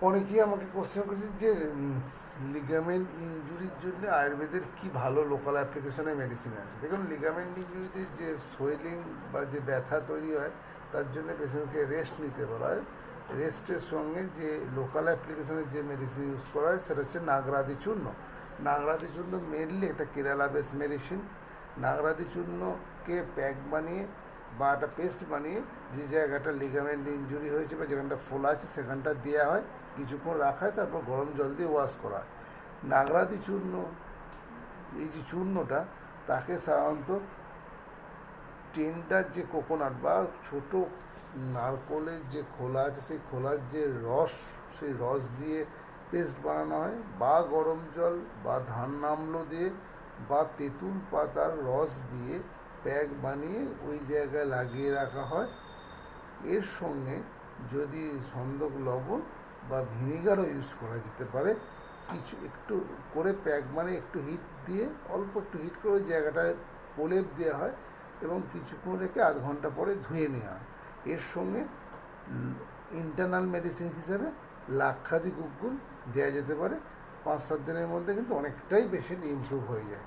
অনেকেই আমাকে কোশ্চেন করছে যে লিগামেন্ট ইনজুরির জন্য আয়ুর্বেদের কি ভালো লোকাল অ্যাপ্লিকেশনে মেডিসিন আছে। দেখুন, লিগামেন্ট ইনজুরিতে যে সোয়েলিং বা যে ব্যথা তৈরি হয় তার জন্য পেশেন্টকে রেস্ট নিতে বলা হয়। রেস্টের সঙ্গে যে লোকাল অ্যাপ্লিকেশনের যে মেডিসিন ইউজ করা হয় সেটা হচ্ছে নাগরাদি চূর্ণ। নাগরাদি চূর্ণ মেনলি একটা কেরালা বেস মেডিসিন। নাগরাদি চূর্ণকে প্যাক বানিয়ে বা একটা পেস্ট বানিয়ে যে জায়গাটা লিগামেন্ট ইনজুরি হয়েছে বা যেখানটা ফোলা আছে সেখানটা দেওয়া হয়, কিছুক্ষণ রাখা হয়, তারপর গরম জল দিয়ে ওয়াশ করা হয়। নাগরাদি চূর্ণ, এই যে চূর্ণটা, তাকে সাধারণত টেন্ডার যে কোকোনাট বা ছোট নারকোলের যে খোলা আছে সেই খোলার যে রস, সেই রস দিয়ে পেস্ট বানানো হয়, বা গরম জল বা ধান আমলো দিয়ে বা তেঁতুল পাতার রস দিয়ে প্যাক বানিয়ে ওই জায়গায় লাগিয়ে রাখা হয়। এর সঙ্গে যদি সন্দক লবণ বা ভিনিগারও ইউজ করা যেতে পারে, কিছু একটু করে প্যাক মানে একটু হিট দিয়ে, অল্প একটু হিট করে ওই জায়গাটায় প্রলেপ দেওয়া হয় এবং কিছুক্ষণ রেখে আধ ঘন্টা পরে ধুয়ে নেওয়া হয়। এর সঙ্গে ইন্টারনাল মেডিসিন হিসেবে লাক্ষাদি গুগ্গুল দেওয়া যেতে পারে। 5-7 দিনের মধ্যে কিন্তু অনেকটাই পেশেন্ট ইমপ্রুভ হয়ে যায়।